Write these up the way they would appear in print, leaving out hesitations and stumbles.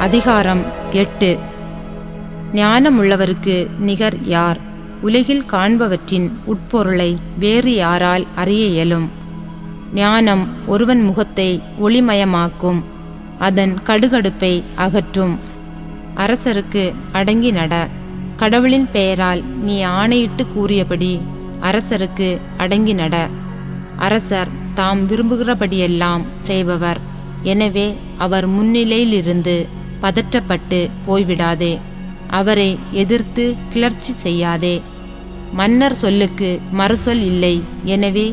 அதிகாரம் 8. ஞானமுள்ளவருக்கு நிகர் யார்? உலகில் காண்பவற்றின் உட்பொருளை வேறு யாரால் அறிய இயலும்? ஞானம் ஒருவன் முகத்தை ஒளிமயமாக்கும், அதன் கடுகடுப்பை அகற்றும். அரசருக்கு அடங்கி நட. கடவுளின் பெயரால் நீ ஆணையிட்டு கூறியபடி அரசருக்கு அடங்கி நட. அரசர் தாம் விரும்புகிறபடியெல்லாம் செய்பவர். எனவே அவர் முன்னிலையிலிருந்து பதற்றப்பட்டு போய்விடாதே. அவரை எதிர்த்து கிளர்ச்சி செய்யாதே. மன்னர் சொல்லுக்கு மறுசொல் இல்லை, எனவே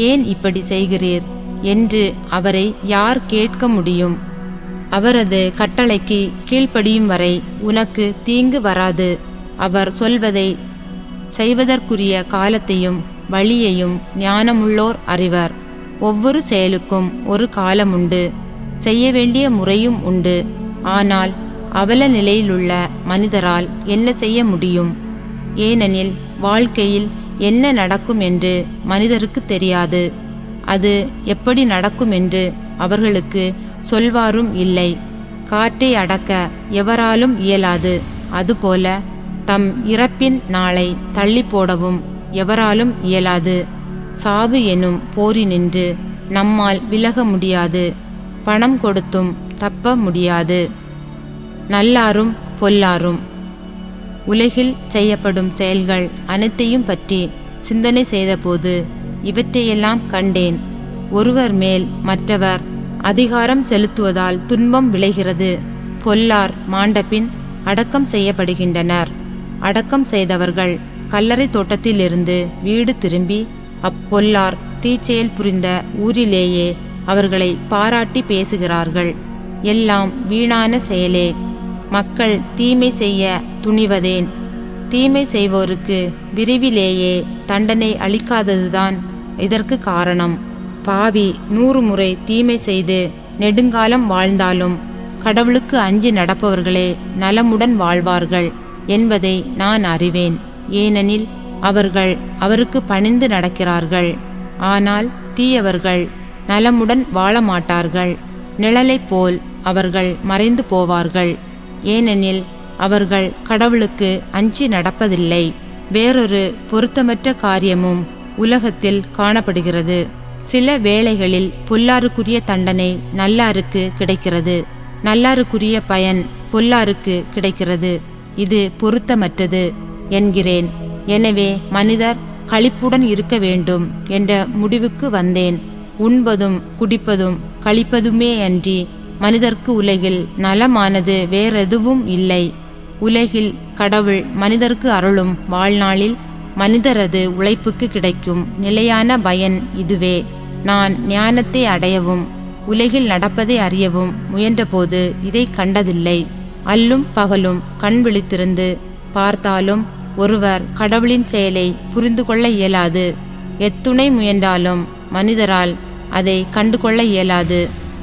ஏன் இப்படி செய்கிறீர் என்று அவரை யார் கேட்க முடியும்? அவரது கட்டளைக்கு கீழ்ப்படியும் வரை உனக்கு தீங்கு வராது. அவர் சொல்வதை செய்வதற்குரிய காலத்தையும் வழியையும் ஞானமுள்ளோர் அறிவர். ஒவ்வொரு செயலுக்கும் ஒரு காலமுண்டு, செய்ய வேண்டிய முறையும் உண்டு. ஆனால் அவல நிலையிலுள்ள மனிதரால் என்ன செய்ய முடியும்? ஏனெனில் வாழ்க்கையில் என்ன நடக்கும் என்று மனிதருக்கு தெரியாது. அது எப்படி நடக்கும் என்று அவர்களுக்கு சொல்வாரும் இல்லை. காற்றை அடக்க எவராலும் இயலாது. அதுபோல தம் இறப்பின் நாளை தள்ளி போடவும் எவராலும் இயலாது. சாவு எனும் போரினின்று நம்மால் விலக முடியாது. பணம் கொடுத்தும் தப்ப முடியாது. நல்லாரும் பொல்லாரும். உலகில் செய்யப்படும் செயல்கள் அனைத்தையும் பற்றி சிந்தனை செய்தபோது இவற்றையெல்லாம் கண்டேன். ஒருவர் மேல் மற்றவர் அதிகாரம் செலுத்துவதால் துன்பம் விளைகிறது. பொல்லார் மாண்டபின் அடக்கம் செய்யப்படுகின்றனர். அடக்கம் செய்தவர்கள் கல்லறை தோட்டத்திலிருந்து வீடு திரும்பி அப்பொல்லார் தீச்செயல் புரிந்த ஊரிலேயே அவர்களை பாராட்டி பேசுகிறார்கள். எல்லாம் வீணான செயலே. மக்கள் தீமை செய்ய துணிவதேன்? தீமை செய்வோருக்கு விரைவிலேயே தண்டனை அளிக்காததுதான் இதற்கு காரணம். பாவி 100 முறை தீமை செய்து நெடுங்காலம் வாழ்ந்தாலும் கடவுளுக்கு அஞ்சி நடப்பவர்களே நலமுடன் வாழ்வார்கள் என்பதை நான் அறிவேன். ஏனெனில் அவர்கள் அவருக்கு பணிந்து நடக்கிறார்கள். ஆனால் தீயவர்கள் நலமுடன் வாழ மாட்டார்கள். நிழலைப் போல் அவர்கள் மறைந்து போவார்கள். ஏனெனில் அவர்கள் கடவுளுக்கு அஞ்சி நடப்பதில்லை. வேறொரு பொருத்தமற்ற காரியமும் உலகத்தில் காணப்படுகிறது. சில வேளைகளில் பொல்லாருக்குரிய தண்டனை நல்லாருக்கு கிடைக்கிறது, நல்லாருக்குரிய பயன் பொல்லாருக்கு கிடைக்கிறது. இது பொருத்தமற்றது என்கிறேன். எனவே மனிதர் களிப்புடன் இருக்க வேண்டும் என்ற முடிவுக்கு வந்தேன். உண்பதும் குடிப்பதும் களிப்பதுமே அன்றி மனிதர்க்கு உலகில் நலமானது வேறெதுவும் இல்லை. உலகில் கடவுள் மனிதர்க்கு அருளும் வாழ்நாளில் மனிதரது உழைப்புக்கு கிடைக்கும் நிலையான பயன் இதுவே. நான் ஞானத்தை அடையவும் உலகில் நடப்பதை அறியவும் முயன்றபோது இதை கண்டதில்லை. அல்லும் பகலும் கண் விழித்திருந்து பார்த்தாலும் ஒருவர் கடவுளின் செயலை புரிந்து கொள்ள இயலாது. எத்துணை முயன்றாலும் மனிதரால் அதை கண்டுகொள்ள இயலாது.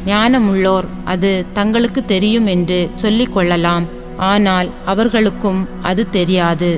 ஞானமுள்ளோர் அது தங்களுக்கு தெரியும் என்று சொல்லிக் கொள்ளலாம், ஆனால் அவர்களுக்கும் அது தெரியாது.